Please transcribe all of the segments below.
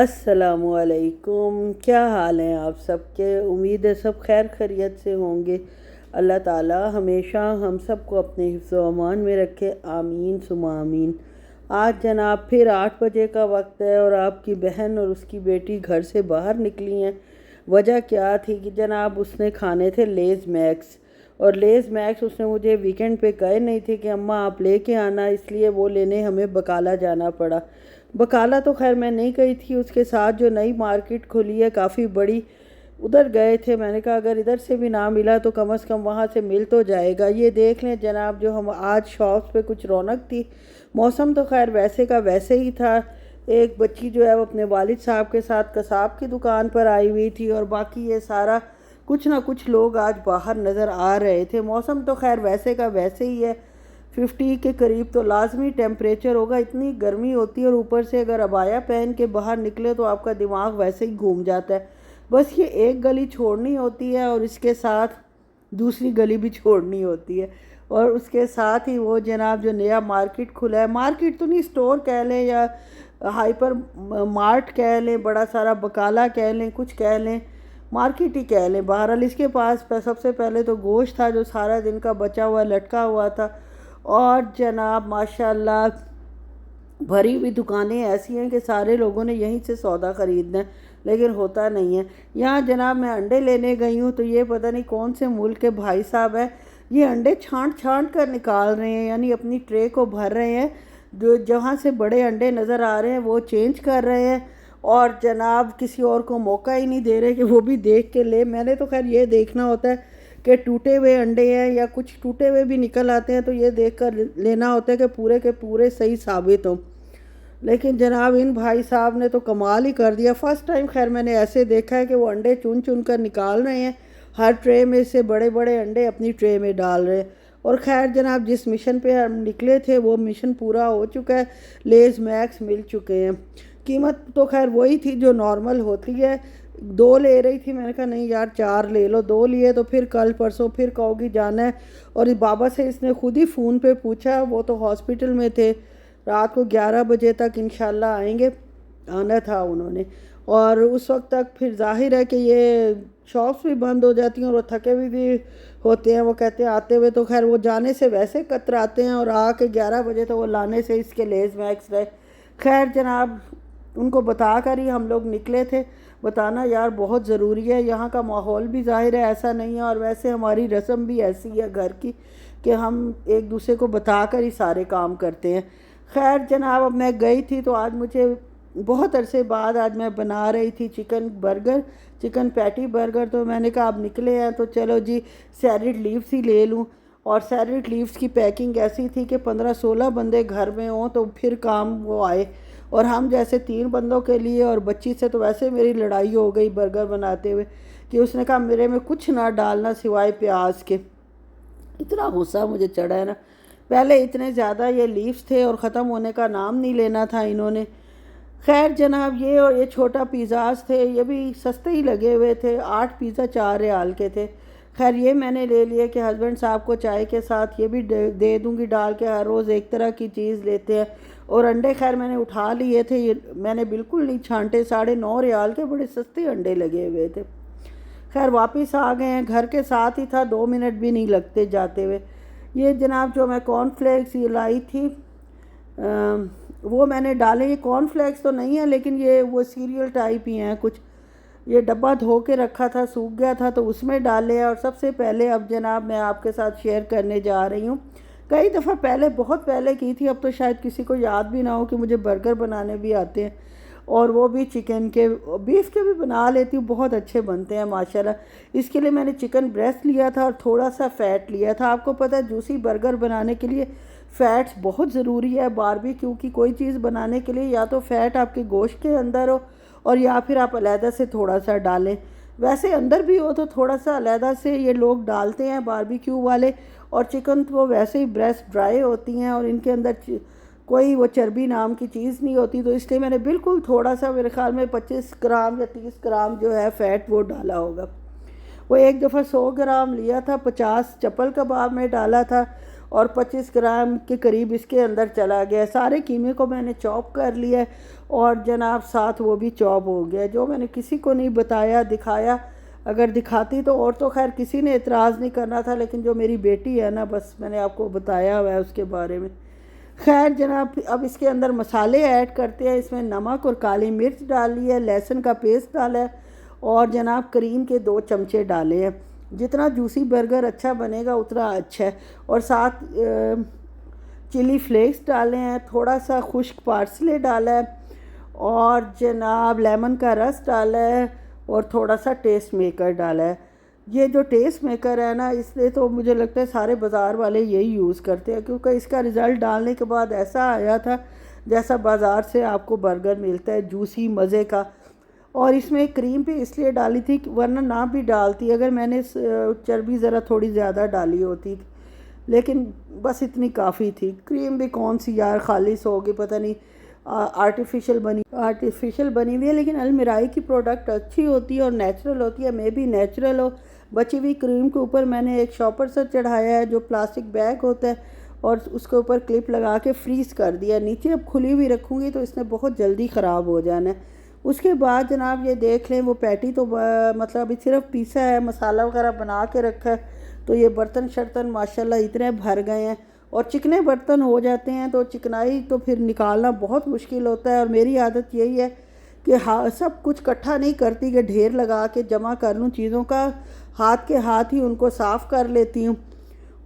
अस्सलामुअलैकुम। क्या हाल हैं आप सबके? उम्मीद है सब खैर खैरियत से होंगे। अल्लाह ताला हमेशा हम सबको अपने हिफ्ज़ व अमान में रखे, आमीन सुमा आमीन। आज जनाब फिर 8 बजे का वक्त है और आपकी बहन और उसकी बेटी घर से बाहर निकली हैं। वजह क्या थी कि जनाब उसने खाने थे लेज़ मैक्स, और लेज़ मैक्स उसने मुझे वीकेंड पे कहे नहीं थे कि अम्मा आप लेके आना, इसलिए वो लेने हमें बकाला जाना पड़ा। बकाला तो खैर मैं नहीं गई थी, उसके साथ जो नई मार्केट खुली है काफ़ी बड़ी, उधर गए थे। मैंने कहा अगर इधर से भी ना मिला तो कम से कम वहाँ से मिल तो जाएगा। ये देख लें जनाब, जो हम आज शॉप्स पे कुछ रौनक थी। मौसम तो खैर वैसे का वैसे ही था। एक बच्ची जो है वो अपने वालिद साहब के साथ कसाब की दुकान पर आई हुई थी, और बाकी ये सारा कुछ ना कुछ लोग आज बाहर नज़र आ रहे थे। मौसम तो खैर वैसे का वैसे ही है। 50 के करीब तो लाजमी टेम्परेचर होगा, इतनी गर्मी होती है। और ऊपर से अगर अबाया पहन के बाहर निकले तो आपका दिमाग वैसे ही घूम जाता है। बस ये एक गली छोड़नी होती है और इसके साथ दूसरी गली भी छोड़नी होती है, और उसके साथ ही वो जनाब जो नया मार्केट खुला है, मार्केट तो नहीं स्टोर कह लें या हाइपर मार्ट कह लें, बड़ा सारा बकाला कह लें, कुछ कह लें, मार्केट ही कह लें। बहरहाल इसके पास सबसे पहले तो गोश्त था जो सारा दिन का बचा हुआ लटका हुआ था, और जनाब माशाल्लाह भरी हुई दुकानें ऐसी हैं कि सारे लोगों ने यहीं से सौदा ख़रीदना है, लेकिन होता नहीं है। यहाँ जनाब मैं अंडे लेने गई हूँ तो ये पता नहीं कौन से मुल्क के भाई साहब है, ये अंडे छांट छांट कर निकाल रहे हैं, यानी अपनी ट्रे को भर रहे हैं। जो जहाँ से बड़े अंडे नज़र आ रहे हैं वो चेंज कर रहे हैं, और जनाब किसी और को मौका ही नहीं दे रहे कि वो भी देख के ले। मैंने तो खैर ये देखना होता है कि टूटे हुए अंडे हैं या कुछ टूटे हुए भी निकल आते हैं तो ये देख कर लेना होता है कि पूरे के पूरे सही साबित हों। लेकिन जनाब इन भाई साहब ने तो कमाल ही कर दिया। फ़र्स्ट टाइम खैर मैंने ऐसे देखा है कि वो अंडे चुन चुन कर निकाल रहे हैं, हर ट्रे में से बड़े बड़े अंडे अपनी ट्रे में डाल रहे हैं। और खैर जनाब जिस मिशन पे हम निकले थे वो मिशन पूरा हो चुका है, लेज़ मैक्स मिल चुके हैं। कीमत तो खैर वही थी जो नॉर्मल होती है। 2 ले रही थी, मैंने कहा नहीं यार 4 ले लो। 2 लिए तो फिर कल परसों फिर कहोगी जाना है। और इस बाबा से इसने खुद ही फ़ोन पे पूछा, वो तो हॉस्पिटल में थे, रात को 11 बजे तक इंशाल्लाह आएंगे, आना था उन्होंने। और उस वक्त तक फिर जाहिर है कि ये शॉप्स भी बंद हो जाती हैं और वो थके हुए भी होते हैं। वो कहते हैं आते हुए तो खैर वो जाने से वैसे कतराते हैं, और आके 11 बजे तो वो लाने से इसके लेज़ मैक्स रहे। खैर जनाब उनको बता कर ही हम लोग निकले थे। बताना यार बहुत ज़रूरी है, यहाँ का माहौल भी ज़ाहिर है ऐसा नहीं है, और वैसे हमारी रस्म भी ऐसी है घर की कि हम एक दूसरे को बता कर ही सारे काम करते हैं। खैर जनाब अब मैं गई थी तो आज मुझे बहुत अरसे बाद आज मैं बना रही थी chicken burger, chicken patty burger. तो मैंने कहा अब निकले हैं तो चलो जी सैलड लीव्स ही ले लूँ। और सैलड लीव्स की पैकिंग ऐसी थी कि 15-16 बंदे घर में हों तो फिर काम वो आए, और हम जैसे 3 बंदों के लिए, और बच्ची से तो वैसे मेरी लड़ाई हो गई बर्गर बनाते हुए कि उसने कहा मेरे में कुछ ना डालना सिवाय प्याज के। इतना गुस्सा मुझे चढ़ा है ना, पहले इतने ज़्यादा ये लीव्स थे और ख़त्म होने का नाम नहीं लेना था इन्होंने। खैर जनाब ये और ये छोटा पिज़्ज़ाज थे, ये भी सस्ते ही लगे हुए थे, 8 पिज़्ज़ा 4 रियाल के थे। खैर ये मैंने ले लिए कि हस्बैंड साहब को चाय के साथ ये भी दे दूँगी डाल के, हर रोज़ एक तरह की चीज़ लेते हैं। और अंडे खैर मैंने उठा लिए थे, ये मैंने बिल्कुल नहीं छांटे, 9.5 रियाल के बड़े सस्ते अंडे लगे हुए थे। खैर वापस आ गए हैं, घर के साथ ही था, 2 मिनट भी नहीं लगते जाते हुए। ये जनाब जो मैं कॉर्नफ्लेक्स ये लाई थी वो मैंने डाले। ये कॉर्नफ्लेक्स तो नहीं है लेकिन ये वो सीरियल टाइप ही हैं कुछ। ये डब्बा धो के रखा था, सूख गया था तो उसमें डाले हैं। और सबसे पहले अब जनाब मैं आपके साथ शेयर करने जा रही हूँ, कई दफ़ा पहले बहुत पहले की थी, अब तो शायद किसी को याद भी ना हो कि मुझे बर्गर बनाने भी आते हैं, और वो भी चिकन के, बीफ के भी बना लेती हूँ, बहुत अच्छे बनते हैं माशाल्लाह। इसके लिए मैंने चिकन ब्रेस्ट लिया था और थोड़ा सा फ़ैट लिया था। आपको पता है जूसी बर्गर बनाने के लिए फ़ैट्स बहुत ज़रूरी है। बारबेक्यू की कोई चीज़ बनाने के लिए या तो फ़ैट आपके गोश्त के अंदर हो, और या फिर आप अलहदा से थोड़ा सा डालें। वैसे अंदर भी हो तो थोड़ा सा अलहदा से ये लोग डालते हैं बारबेक्यू वाले। और चिकन तो वैसे ही ब्रेस्ट ड्राई होती हैं और इनके अंदर कोई वो चर्बी नाम की चीज़ नहीं होती, तो इसलिए मैंने बिल्कुल थोड़ा सा, मेरे ख्याल में 25 ग्राम या 30 ग्राम जो है फ़ैट वो डाला होगा। वो एक दफ़ा 100 ग्राम लिया था, 50 चप्पल कबाब में डाला था, और 25 ग्राम के करीब इसके अंदर चला गया। सारे कीमे को मैंने चॉप कर लिया है और जनाब साथ वो भी चॉप हो गया। जो मैंने किसी को नहीं बताया दिखाया, अगर दिखाती तो और तो खैर किसी ने एतराज़ नहीं करना था, लेकिन जो मेरी बेटी है ना, बस मैंने आपको बताया हुआ है उसके बारे में। खैर जनाब अब इसके अंदर मसाले ऐड करते हैं। इसमें नमक और काली मिर्च डाली है, लहसुन का पेस्ट डाला है और जनाब क्रीम के 2 चमचे डाले हैं। जितना जूसी बर्गर अच्छा बनेगा उतना अच्छा है। और साथ चिली फ्लेक्स डाले हैं, थोड़ा सा खुश्क पार्सले डाला है और जनाब लेमन का रस डाला है और थोड़ा सा टेस्ट मेकर डाला है। ये जो टेस्ट मेकर है ना, इसलिए तो मुझे लगता है सारे बाज़ार वाले यही यूज़ करते हैं, क्योंकि इसका रिज़ल्ट डालने के बाद ऐसा आया था जैसा बाज़ार से आपको बर्गर मिलता है, जूसी मज़े का। और इसमें क्रीम भी इसलिए डाली थी वरना ना भी डालती अगर मैंने चर्बी ज़रा थोड़ी ज़्यादा डाली होती, लेकिन बस इतनी काफ़ी थी। क्रीम भी कौन सी यार खालिस होगी, पता नहीं आर्टिफिशियल बनी हुई है। लेकिन अलमिराई की प्रोडक्ट अच्छी होती है और नेचुरल होती है। मे भी नेचुरल हो। बची हुई क्रीम के ऊपर मैंने एक शॉपर सा चढ़ाया है जो प्लास्टिक बैग होता है और उसके ऊपर क्लिप लगा के फ्रीज़ कर दिया। नीचे अब खुली हुई रखूँगी तो इसने बहुत जल्दी ख़राब हो जाना है। उसके बाद जनाब ये देख लें, वो पैटी तो मतलब अभी सिर्फ पीसा है, मसाला वगैरह बना के रखा है। तो ये बर्तन शर्तन माशाल्लाह इतने भर गए हैं और चिकने बर्तन हो जाते हैं तो चिकनाई तो फिर निकालना बहुत मुश्किल होता है। और मेरी आदत यही है कि सब कुछ इकट्ठा नहीं करती कि ढेर लगा के जमा कर लूँ चीज़ों का, हाथ के हाथ ही उनको साफ़ कर लेती हूँ।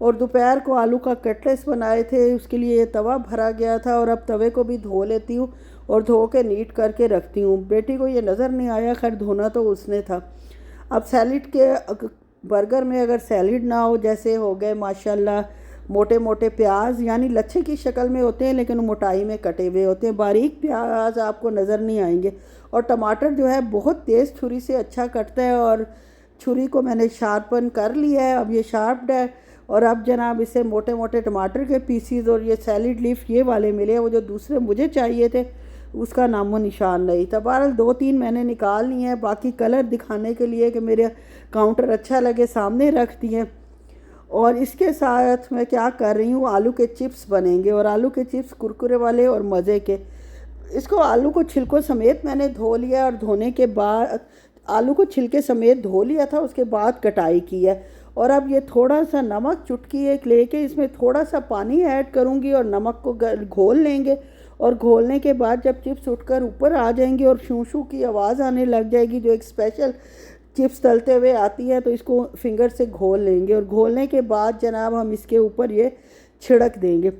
और दोपहर को आलू का कटलेट्स बनाए थे, उसके लिए ये तवा भरा गया था और अब तवे को भी धो लेती हूँ और धो के नीट करके रखती हूँ। बेटी को ये नज़र नहीं आया, खैर धोना तो उसने था। अब सैलिड के बर्गर में अगर सैलिड ना हो, जैसे हो गए माशाल्लाह मोटे मोटे प्याज, यानी लच्छे की शक्ल में होते हैं लेकिन मोटाई में कटे हुए होते हैं, बारीक प्याज आपको नज़र नहीं आएंगे। और टमाटर जो है बहुत तेज़ छुरी से अच्छा कटता है और छुरी को मैंने शार्पन कर लिया है, अब ये शार्प्ड है। और अब जनाब इसे मोटे मोटे टमाटर के पीसीज और ये सैलिड लीफ ये वाले मिले, वो जो दूसरे मुझे चाहिए थे उसका नामो निशान नहीं था। बहरहाल 2-3 मैंने निकाल लिए हैं, बाकी कलर दिखाने के लिए कि मेरे काउंटर अच्छा लगे सामने रख दिए। और इसके साथ मैं क्या कर रही हूँ, आलू के चिप्स बनेंगे और आलू के चिप्स कुरकुरे वाले और मज़े के। इसको आलू को छिलकों समेत मैंने धो लिया और धोने के बाद आलू को छिलके समेत धो लिया था, उसके बाद कटाई की है। और अब ये थोड़ा सा नमक चुटकी एक लेके इसमें थोड़ा सा पानी ऐड करूँगी और नमक को घोल लेंगे। और घोलने के बाद जब चिप्स उठकर ऊपर आ जाएंगे और शू शू की आवाज़ आने लग जाएगी, जो एक स्पेशल चिप्स तलते हुए आती है, तो इसको फिंगर से घोल लेंगे। और घोलने के बाद जनाब हम इसके ऊपर ये छिड़क देंगे,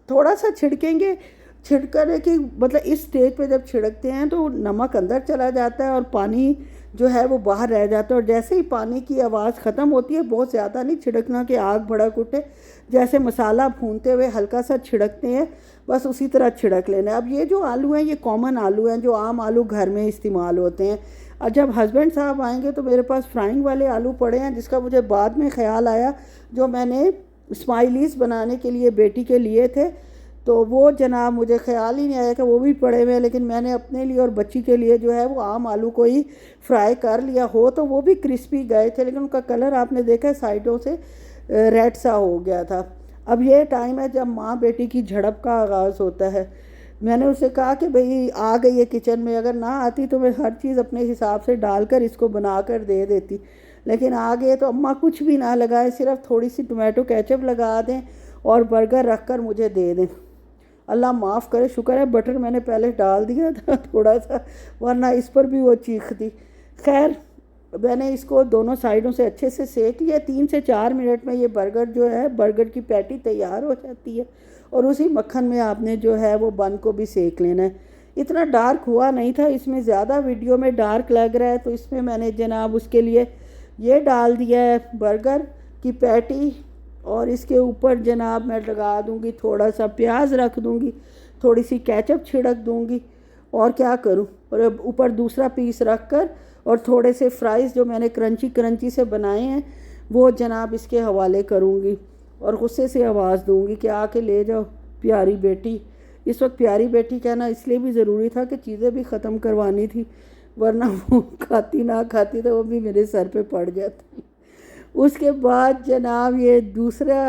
थोड़ा सा छिड़केंगे। छिड़कने की मतलब इस स्टेज पे जब छिड़कते हैं तो नमक अंदर चला जाता है और पानी जो है वो बाहर रह जाता है। और जैसे ही पानी की आवाज़ ख़त्म होती है, बहुत ज़्यादा नहीं छिड़कना कि आग भड़क उठे, जैसे मसाला भूनते हुए हल्का सा छिड़कते हैं, बस उसी तरह छिड़क लेना है। अब ये जो आलू हैं ये कॉमन आलू हैं, जो आम आलू घर में इस्तेमाल होते हैं। और जब हस्बैंड साहब आएंगे तो मेरे पास फ्राइंग वाले आलू पड़े हैं, जिसका मुझे बाद में ख़्याल आया, जो मैंने स्माइलीज़ बनाने के लिए बेटी के लिए थे, तो वो जनाब मुझे ख़्याल ही नहीं आया कि वो भी पड़े हुए हैं। लेकिन मैंने अपने लिए और बच्ची के लिए जो है वो आम आलू को ही फ्राई कर लिया। हो तो वो भी क्रिस्पी गए थे, लेकिन उनका कलर आपने देखा साइडों से रेड सा हो गया था। अब ये टाइम है जब माँ बेटी की झड़प का आगाज़ होता है। मैंने उसे कहा कि भाई आ गई है किचन में, अगर ना आती तो मैं हर चीज़ अपने हिसाब से डालकर इसको बना कर दे देती, लेकिन आ गए तो अम्मा कुछ भी ना लगाए, सिर्फ थोड़ी सी टोमेटो केचप लगा दें और बर्गर रख कर मुझे दे दें। अल्लाह माफ़ करे, शुक्र है बटर मैंने पहले डाल दिया था थोड़ा सा, वरना इस पर भी वो चीखती। खैर मैंने इसको दोनों साइडों से अच्छे से सेक लिया। 3 से 4 मिनट में ये बर्गर जो है, बर्गर की पैटी तैयार हो जाती है। और उसी मक्खन में आपने जो है वो बन को भी सेक लेना है। इतना डार्क हुआ नहीं था, इसमें ज़्यादा वीडियो में डार्क लग रहा है, तो इसमें मैंने जनाब उसके लिए ये डाल दिया है बर्गर की पैटी। और इसके ऊपर जनाब मैं लगा दूंगी, थोड़ा सा प्याज रख दूंगी, थोड़ी सी केचप छिड़क दूंगी, और क्या करूं। और ऊपर दूसरा पीस रख कर और थोड़े से फ्राइज़ जो मैंने क्रंची क्रंची से बनाए हैं वो जनाब इसके हवाले करूंगी और गुस्से से आवाज़ दूंगी कि आके ले जाओ प्यारी बेटी। इस वक्त प्यारी बेटी कहना इसलिए भी ज़रूरी था कि चीज़ें भी ख़त्म करवानी थी, वरना वो खाती ना खाती तो वो भी मेरे सर पे पड़ जाती। उसके बाद जनाब ये दूसरा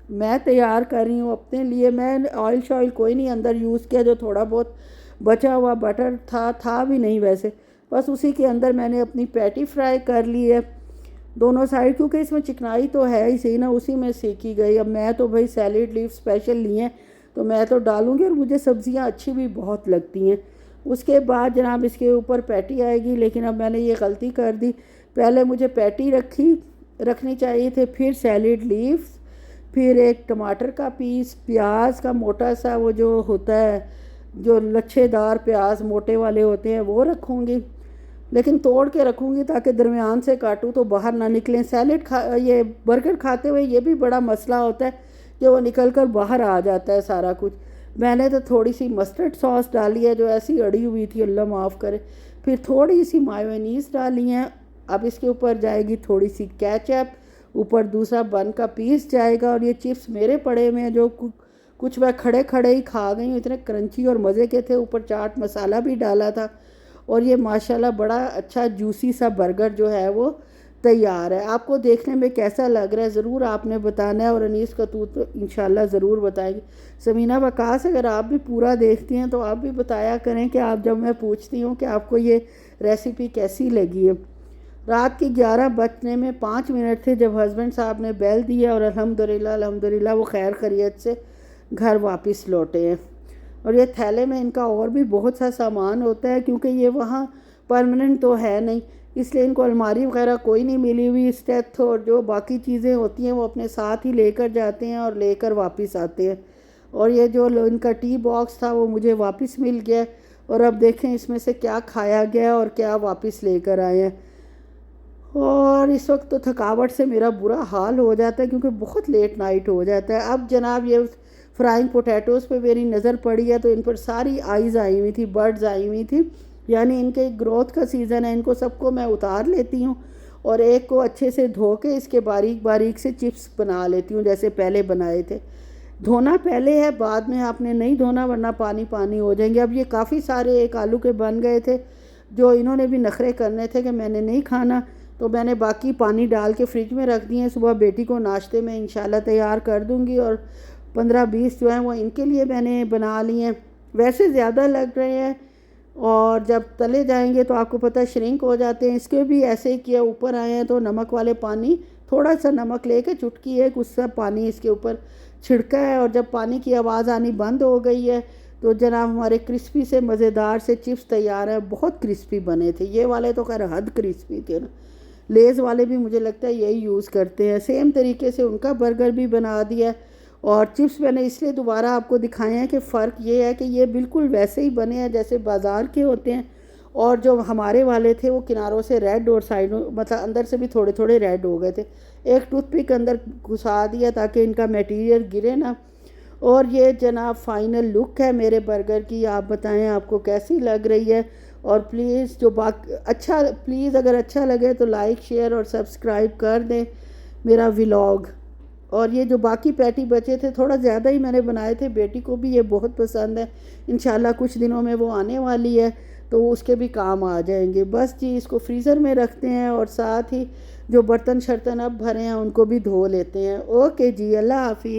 मैं तैयार कर रही हूँ अपने लिए। मैं ऑयल शॉयल कोई नहीं अंदर यूज़ किया, जो थोड़ा बहुत बचा हुआ बटर था भी नहीं वैसे, बस उसी के अंदर मैंने अपनी पैटी फ्राई कर ली है दोनों साइड, क्योंकि इसमें चिकनाई तो है ही सही ना, उसी में सेकी गई। अब मैं तो भाई सैलेड लीफ स्पेशल लिए हैं तो मैं तो डालूँगी, और मुझे सब्ज़ियाँ अच्छी भी बहुत लगती हैं। उसके बाद जनाब इसके ऊपर पैटी आएगी, लेकिन अब मैंने ये गलती कर दी, पहले मुझे पैटी रखनी चाहिए थे, फिर सैलेड लीव्स, फिर एक टमाटर का पीस, प्याज का मोटा सा वो जो होता है, जो लच्छेदार प्याज मोटे वाले होते हैं वो रखूँगी, लेकिन तोड़ के रखूँगी ताकि दरमियान से काटूँ तो बाहर ना निकलें। ये बर्गर खाते हुए ये भी बड़ा मसला होता है कि वो निकल कर बाहर आ जाता है सारा कुछ। मैंने तो थोड़ी सी मस्टर्ड सॉस डाली है जो ऐसी अड़ी हुई थी, अल्लाह माफ़ करे, फिर थोड़ी सी मायोनीज़ डाली है। अब इसके ऊपर जाएगी थोड़ी सी केचप, ऊपर दूसरा बन का पीस जाएगा, और ये चिप्स मेरे पड़े में जो कुछ मैं खड़े खड़े ही खा गई हूँ, इतने क्रंची और मज़े के थे। ऊपर चाट मसाला भी डाला था, और ये माशाल्लाह बड़ा अच्छा जूसी सा बर्गर जो है वो तैयार है। आपको देखने में कैसा लग रहा है ज़रूर आपने बताना है, और अनीस कतूत तो इंशाल्लाह ज़रूर बताएगी। समीना वकास, अगर आप भी पूरा देखती हैं तो आप भी बताया करें कि आप, जब मैं पूछती हूँ कि आपको ये रेसिपी कैसी लगी है। रात के 11 बजने में 5 मिनट थे जब हस्बैंड साहब ने बेल दिया, और अल्हम्दुलिल्लाह वो खैर खैरियत से घर वापस लौटे हैं। और ये थैले में इनका और भी बहुत सा सामान होता है, क्योंकि ये वहाँ परमानेंट तो है नहीं, इसलिए इनको अलमारी वगैरह कोई नहीं मिली हुई। स्टेथ और जो बाकी चीज़ें होती हैं वो अपने साथ ही लेकर जाते हैं और लेकर वापस आते हैं। और ये जो इनका टी बॉक्स था वो मुझे वापस मिल गया, और अब देखें इसमें से क्या खाया गया और क्या वापस लेकर आए हैं। और इस वक्त तो थकावट से मेरा बुरा हाल हो जाता है, क्योंकि बहुत लेट नाइट हो जाता है। अब जनाब ये फ्राइंग पोटैटोज़ पे मेरी नज़र पड़ी है, तो इन पर सारी आइज़ आई हुई थी, बर्ड्स आई हुई थी, यानी इनके ग्रोथ का सीज़न है। इनको सबको मैं उतार लेती हूँ, और एक को अच्छे से धो के इसके बारीक बारीक से चिप्स बना लेती हूँ, जैसे पहले बनाए थे। धोना पहले है, बाद में आपने नहीं धोना, वरना पानी पानी हो जाएंगे। अब ये काफ़ी सारे एक आलू के बन गए थे, जो इन्होंने भी नखरे करने थे कि मैंने नहीं खाना, तो मैंने बाकी पानी डाल के फ्रिज में रख दिए। सुबह बेटी को नाश्ते में इंशाल्लाह तैयार कर दूंगी, और 15-20 जो हैं वो इनके लिए मैंने बना लिए हैं। वैसे ज़्यादा लग रहे हैं, और जब तले जाएंगे तो आपको पता है श्रिंक हो जाते हैं। इसके भी ऐसे ही किया, ऊपर आए हैं तो नमक वाले पानी, थोड़ा सा नमक लेके चुटकी एक उससे पानी इसके ऊपर छिड़का है, और जब पानी की आवाज़ आनी बंद हो गई है तो जनाब हमारे क्रिस्पी से मज़ेदार से चिप्स तैयार है। बहुत क्रिस्पी बने थे ये वाले, तो खैर हद क्रिस्पी थे ना। लेज़ वाले भी मुझे लगता है यही यूज़ करते हैं। सेम तरीके से उनका बर्गर भी बना दिया, और चिप्स मैंने इसलिए दोबारा आपको दिखाए हैं कि फ़र्क ये है कि ये बिल्कुल वैसे ही बने हैं जैसे बाज़ार के होते हैं, और जो हमारे वाले थे वो किनारों से रेड और साइडों मतलब अंदर से भी थोड़े थोड़े रेड हो गए थे। एक टूथपिक अंदर घुसा दिया ताकि इनका मटेरियल गिरे ना। और ये जनाब फ़ाइनल लुक है मेरे बर्गर की। आप बताएं आपको कैसी लग रही है, और प्लीज़ प्लीज़ अगर अच्छा लगे तो लाइक शेयर और सब्सक्राइब कर दें मेरा व्लॉग। और ये जो बाकी पैटी बचे थे थोड़ा ज़्यादा ही मैंने बनाए थे, बेटी को भी ये बहुत पसंद है। इंशाल्लाह कुछ दिनों में वो आने वाली है तो उसके भी काम आ जाएंगे। बस जी, इसको फ्रीज़र में रखते हैं, और साथ ही जो बर्तन शर्तन अब भरे हैं उनको भी धो लेते हैं। ओके जी, अल्लाह हाफिज़।